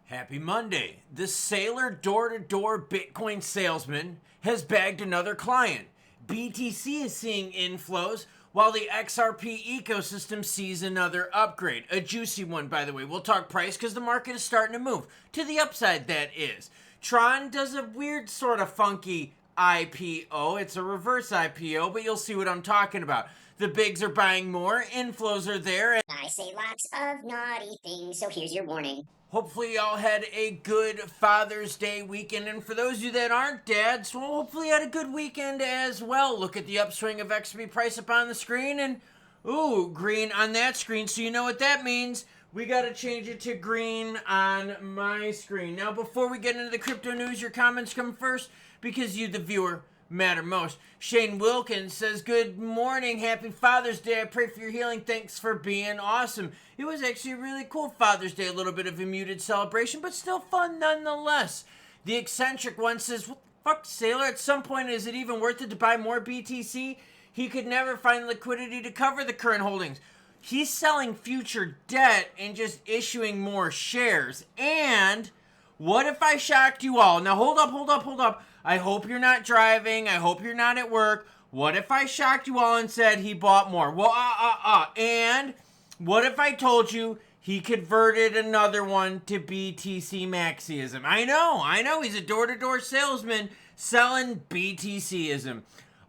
Happy Monday. The Saylor door-to-door Bitcoin salesman has bagged another client. BTC is seeing inflows while the XRP ecosystem sees another upgrade. A juicy one, by the way. We'll talk price because the market is starting to move. To the upside, that is. Tron does a weird sort of funky IPO. It's a reverse IPO, but you'll see what I'm talking about. The bigs are buying more, inflows are there. I say lots of naughty things, so here's your warning. Hopefully y'all had a good Father's Day weekend, and for those of you that aren't dads, well, hopefully you had a good weekend as well. Look at the upswing of XRP price up on the screen, and ooh, green on that screen, so you know what that means. We gotta change it to green on my screen. Now, before we get into the crypto news, your comments come first, because you, the viewer, matter most. Shane Wilkins says, good morning, happy Father's Day. I pray for your healing. Thanks for being awesome. It was actually a really cool Father's Day. A little bit of a muted celebration, but still fun nonetheless. The eccentric one says, what the fuck, Saylor? At some point, is it even worth it to buy more BTC? He could never find liquidity to cover the current holdings. He's selling future debt and just issuing more shares. And what if I shocked you all? Now, hold up. I hope you're not driving. I hope you're not at work. What if I shocked you all and said he bought more? Well, And what if I told you he converted another one to BTC Maxiism? I know. He's a door-to-door salesman selling BTCism.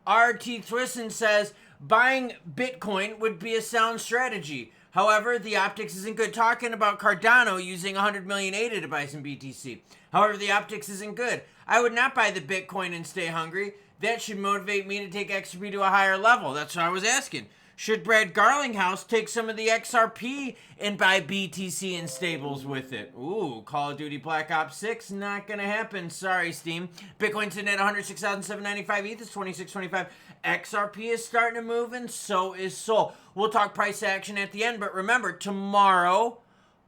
RT Twisson says, buying Bitcoin would be a sound strategy. However, the optics isn't good. Talking about Cardano using 100 million ADA to buy some BTC. However, the optics isn't good. I would not buy the Bitcoin and stay hungry. That should motivate me to take XRP to a higher level. That's what I was asking. Should Brad Garlinghouse take some of the XRP and buy BTC and stables with it? Ooh, Call of Duty Black Ops 6, not gonna happen. Sorry, Steam. Bitcoin's sitting at 106,795 ETH, it's 26.25. XRP is starting to move, and so is Sol. We'll talk price action at the end, but remember, tomorrow,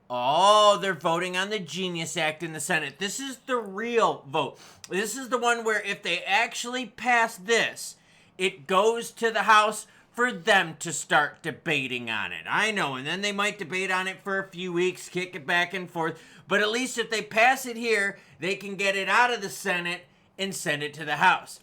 they're voting on the Genius Act in the Senate. This is the real vote. This is the one where if they actually pass this, it goes to the House for them to start debating on it. I know, and then they might debate on it for a few weeks, kick it back and forth, but at least if they pass it here, they can get it out of the Senate and send it to the House.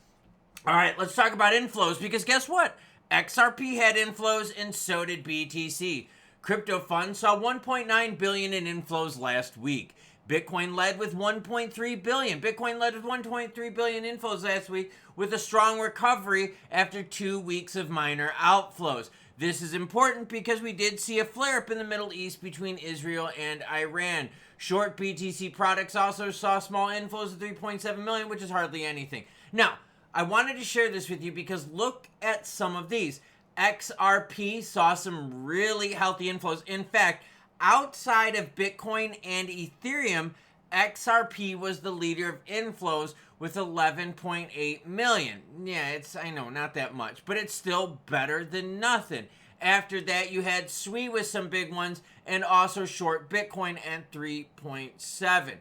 All right, let's talk about inflows, because guess what? XRP had inflows and so did BTC. Crypto funds saw 1.9 billion in inflows last week. Bitcoin led with 1.3 billion. Bitcoin led with 1.3 billion inflows last week with a strong recovery after 2 weeks of minor outflows. This is important because we did see a flare-up in the Middle East between Israel and Iran. Short BTC products also saw small inflows of 3.7 million, which is hardly anything. Now, I wanted to share this with you because look at some of these. XRP saw some really healthy inflows. In fact, outside of Bitcoin and Ethereum, XRP was the leader of inflows with 11.8 million. Yeah, I know, not that much, but it's still better than nothing. After that, you had SWI with some big ones and also short Bitcoin at 3.7.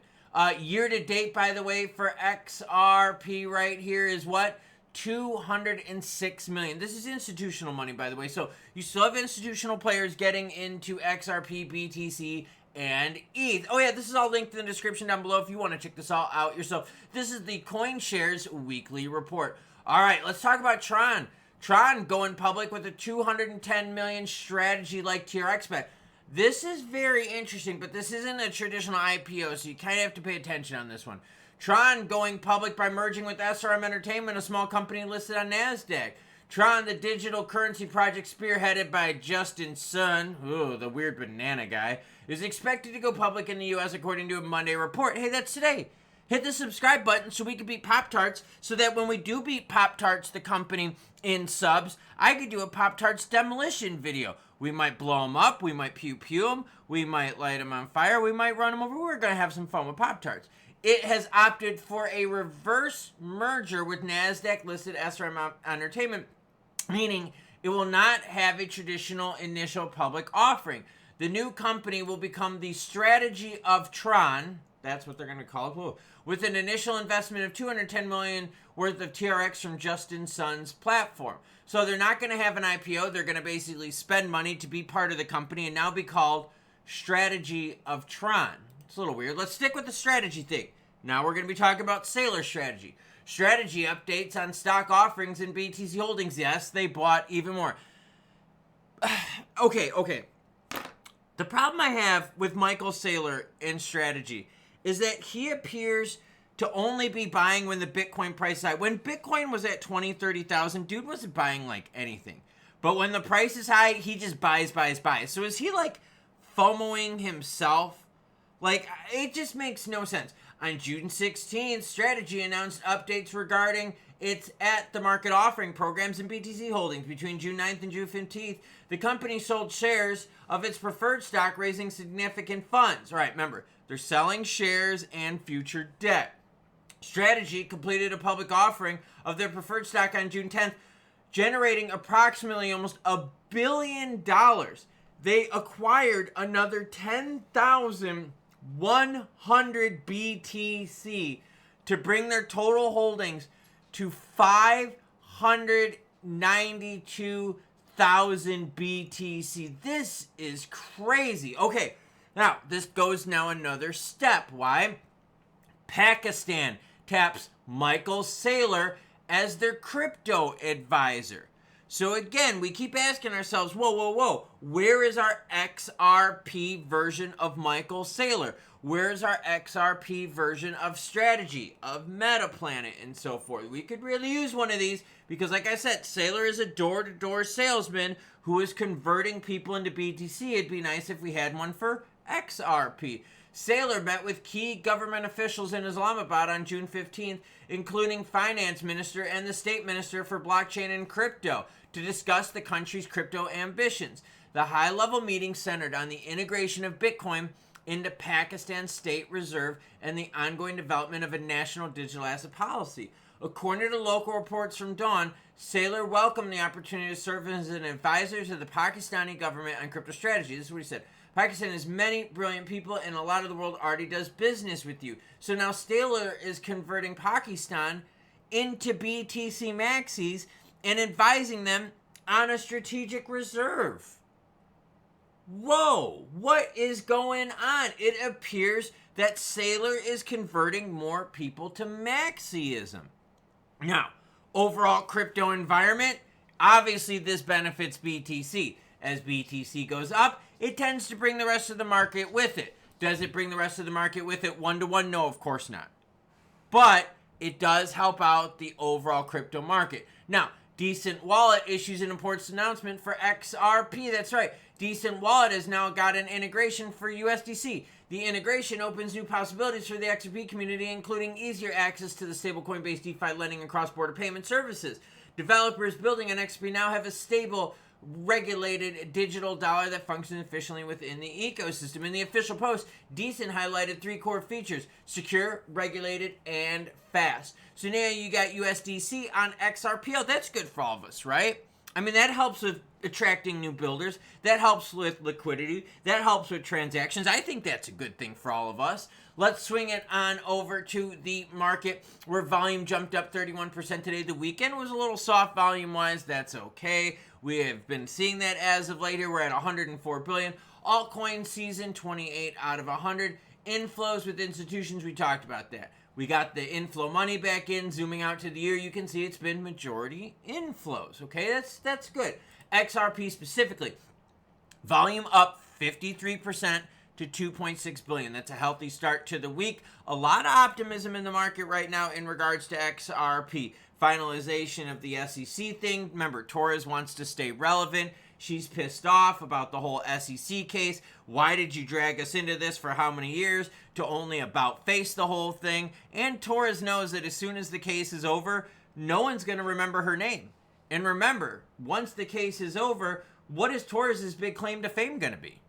Year to date, by the way, for XRP right here is what? 206 million. This is institutional money, by the way. So you still have institutional players getting into XRP, BTC, and ETH. Oh yeah, this is all linked in the description down below if you want to check this all out yourself. This is the CoinShares weekly report. All right, let's talk about Tron. Tron going public with a 210 million strategy like TRX bet. This is very interesting, but this isn't a traditional IPO, so you kind of have to pay attention on this one. Tron going public by merging with SRM Entertainment, a small company listed on NASDAQ. Tron, the digital currency project spearheaded by Justin Sun, the weird banana guy, is expected to go public in the US according to a Monday report. Hey, that's today. Hit the subscribe button so we can beat Pop-Tarts, so that when we do beat Pop-Tarts, the company, in subs, I could do a Pop-Tarts demolition video. We might blow them up, we might pew-pew them, we might light them on fire, we might run them over. We're going to have some fun with Pop-Tarts. It has opted for a reverse merger with NASDAQ-listed SRM Entertainment, meaning it will not have a traditional initial public offering. The new company will become the strategy of Tron. That's what they're going to call it. Whoa. With an initial investment of 210 million worth of TRX from Justin Sun's platform. So they're not going to have an IPO. They're going to basically spend money to be part of the company and now be called Strategy of Tron. It's a little weird. Let's stick with the strategy thing. Now we're going to be talking about Saylor strategy. Strategy updates on stock offerings in BTC Holdings. Yes, they bought even more. Okay. The problem I have with Michael Saylor and strategy is that he appears to only be buying when the Bitcoin price is high. When Bitcoin was at 20, 30,000, dude wasn't buying like anything. But when the price is high, he just buys. So is he like FOMOing himself? Like, it just makes no sense. On June 16th, Strategy announced updates regarding its at-the-market offering programs in BTC Holdings. Between June 9th and June 15th, the company sold shares of its preferred stock, raising significant funds. All right, remember, they're selling shares and future debt. Strategy completed a public offering of their preferred stock on June 10th, generating approximately almost $1 billion. They acquired another 10,100 BTC to bring their total holdings to 592,000 BTC. This is crazy. Okay, now this goes now another step. Why? Pakistan taps Michael Saylor as their crypto advisor. So again, we keep asking ourselves, whoa, where is our XRP version of Michael Saylor? Where is our XRP version of strategy, of MetaPlanet, and so forth? We could really use one of these because, like I said, Saylor is a door-to-door salesman who is converting people into BTC. It'd be nice if we had one for XRP. Saylor met with key government officials in Islamabad on June 15th, including Finance Minister and the State Minister for Blockchain and Crypto, to discuss the country's crypto ambitions. The high-level meeting centered on the integration of Bitcoin into Pakistan's state reserve and the ongoing development of a national digital asset policy. According to local reports from Dawn, Saylor welcomed the opportunity to serve as an advisor to the Pakistani government on crypto strategy. This is what he said. Pakistan has many brilliant people, and a lot of the world already does business with you. So now Saylor is converting Pakistan into BTC maxis and advising them on a strategic reserve. Whoa, what is going on? It appears that Saylor is converting more people to maxiism. Now, overall crypto environment, obviously this benefits BTC. As BTC goes up, it tends to bring the rest of the market with it. Does it bring the rest of the market with it one-to-one? No, of course not. But it does help out the overall crypto market. Now, Decent Wallet issues an important announcement for XRP. That's right. Decent Wallet has now got an integration for USDC. The integration opens new possibilities for the XRP community, including easier access to the stablecoin-based DeFi lending and cross-border payment services. Developers building on XRP now have a stable, regulated digital dollar that functions efficiently within the ecosystem. In the official post, Decent highlighted 3 core features: secure, regulated, and fast. So now you got USDC on XRP. Oh, that's good for all of us, right? I mean, that helps with attracting new builders. That helps with liquidity. That helps with transactions. I think that's a good thing for all of us. Let's swing it on over to the market, where volume jumped up 31% today. The weekend was a little soft volume-wise. That's okay. We have been seeing that as of late here. We're at 104 billion. Altcoin season, 28 out of 100. Inflows with institutions, we talked about that. We got the inflow money back in. Zooming out to the year, you can see it's been majority inflows. Okay, that's good. XRP specifically, volume up 53% to 2.6 billion. That's a healthy start to the week. A lot of optimism in the market right now in regards to XRP. Finalization of the SEC thing. Remember, Torres wants to stay relevant. She's pissed off about the whole SEC case. Why did you drag us into this for how many years to only about face the whole thing? And Torres knows that as soon as the case is over, no one's going to remember her name. And remember, once the case is over, what is Torres' big claim to fame going to be?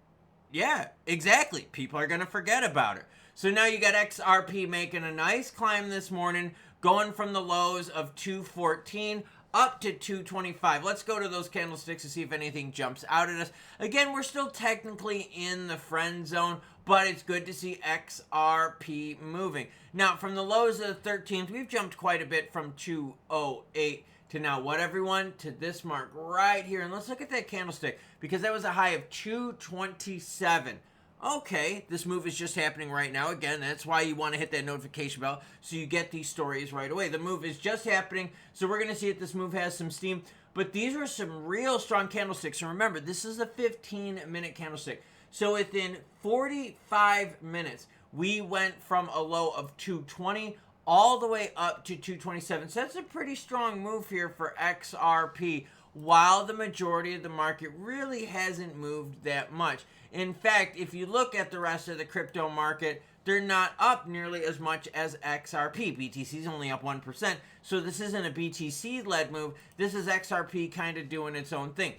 Yeah, exactly. People are going to forget about her. So now you got XRP making a nice climb this morning, going from the lows of 214 up to 225. Let's go to those candlesticks to see if anything jumps out at us. Again, we're still technically in the friend zone, but it's good to see XRP moving. Now, from the lows of the 13th, we've jumped quite a bit from 208 to now what, everyone? To this mark right here. And let's look at that candlestick, because that was a high of 227. okay, this move is just happening right now. Again, that's why you want to hit that notification bell so you get these stories right away. The move is just happening, so we're going to see if this move has some steam. But these are some real strong candlesticks. And remember, this is a 15-minute candlestick. So within 45 minutes, we went from a low of 220 all the way up to 227. So that's a pretty strong move here for XRP, while the majority of the market really hasn't moved that much. In fact, if you look at the rest of the crypto market, they're not up nearly as much as XRP. BTC is only up 1%. So this isn't a BTC-led move. This is XRP kind of doing its own thing.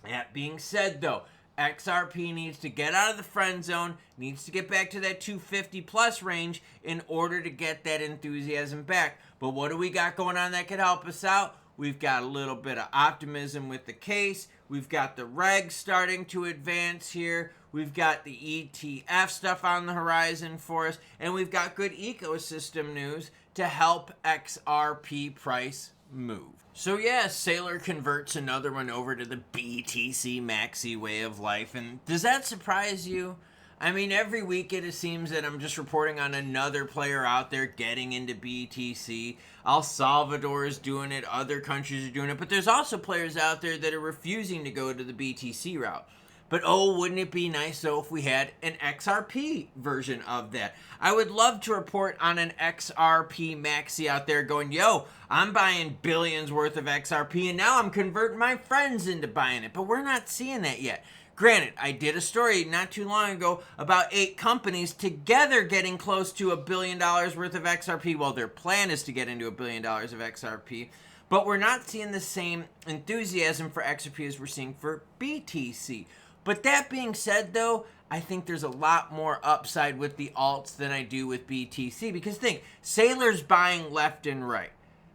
That being said, though, XRP needs to get out of the friend zone, needs to get back to that 250 plus range in order to get that enthusiasm back. But what do we got going on that could help us out? We've got a little bit of optimism with the case. We've got the regs starting to advance here. We've got the ETF stuff on the horizon for us. And we've got good ecosystem news to help XRP price move. So yeah, Saylor converts another one over to the BTC maxi way of life. And does that surprise you? I mean, every week it seems that I'm just reporting on another player out there getting into BTC. El Salvador is doing it, other countries are doing it, but there's also players out there that are refusing to go to the BTC route. But oh, wouldn't it be nice though if we had an XRP version of that? I would love to report on an XRP maxi out there going, yo, I'm buying billions worth of XRP and now I'm converting my friends into buying it. But we're not seeing that yet. Granted, I did a story not too long ago about 8 companies together getting close to $1 billion worth of XRP. Well, their plan is to get into $1 billion of XRP. But we're not seeing the same enthusiasm for XRP as we're seeing for BTC. But that being said, though, I think there's a lot more upside with the alts than I do with BTC. Because think, Saylor's buying left and right.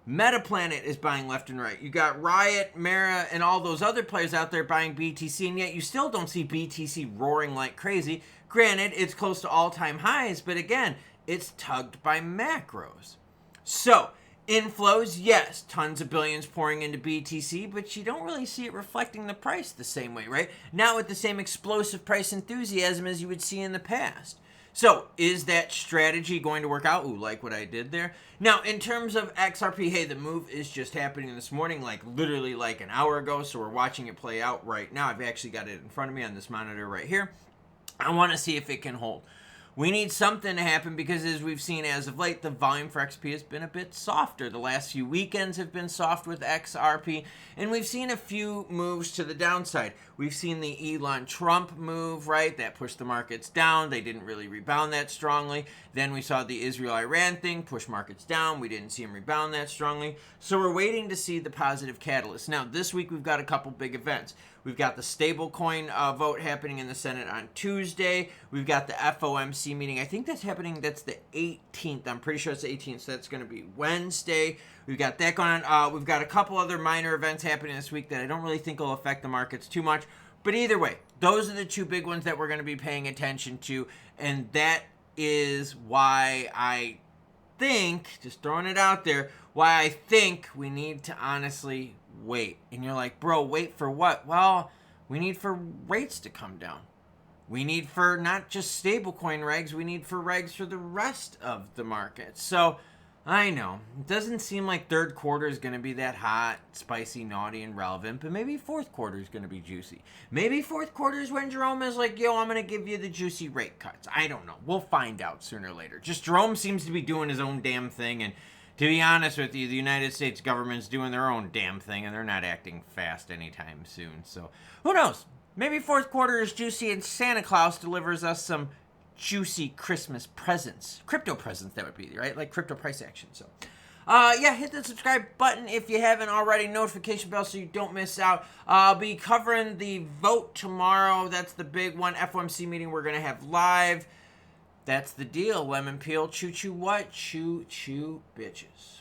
Metaplanet is buying left and right. You got Riot, Mara, and all those other players out there buying BTC, and yet you still don't see BTC roaring like crazy. Granted, it's close to all-time highs, but again, it's tugged by macros. So, inflows, yes, tons of billions pouring into BTC, but you don't really see it reflecting the price the same way, right? Not with the same explosive price enthusiasm as you would see in the past. So, is that strategy going to work out? Ooh, like what I did there. Now, in terms of XRP, hey, the move is just happening this morning, like literally like an hour ago, so we're watching it play out right now. I've actually got it in front of me on this monitor right here. I want to see if it can hold. We need something to happen because as we've seen as of late, the volume for XRP has been a bit softer. The last few weekends have been soft with XRP, and we've seen a few moves to the downside. We've seen the Elon Trump move, right? That pushed the markets down. They didn't really rebound that strongly. Then we saw the Israel-Iran thing push markets down. We didn't see them rebound that strongly. So we're waiting to see the positive catalyst. Now, this week we've got a couple big events. We've got the stablecoin vote happening in the Senate on Tuesday. We've got the FOMC meeting. I think that's happening, that's the 18th. I'm pretty sure it's the 18th, so that's going to be Wednesday. We've got that going on. We've got a couple other minor events happening this week that I don't really think will affect the markets too much. But either way, those are the two big ones that we're going to be paying attention to. And that is why I think, just throwing it out there, why I think we need to honestly wait. And you're like, bro, wait for what? Well, we need for rates to come down. We need for not just stablecoin regs, we need for regs for the rest of the market. So, I know, it doesn't seem like third quarter is going to be that hot, spicy, naughty, and relevant, but maybe fourth quarter is going to be juicy. Maybe fourth quarter is when Jerome is like, yo, I'm going to give you the juicy rate cuts. I don't know. We'll find out sooner or later. Just Jerome seems to be doing his own damn thing, and to be honest with you, the United States government's doing their own damn thing, and they're not acting fast anytime soon. So, who knows? Maybe fourth quarter is juicy, and Santa Claus delivers us some juicy Christmas presents. Crypto presents, that would be, right? Like crypto price action. So, yeah, hit the subscribe button if you haven't already. Notification bell so you don't miss out. I'll be covering the vote tomorrow. That's the big one. FOMC meeting we're going to have live. That's the deal. Lemon peel. Choo choo what? Choo choo bitches.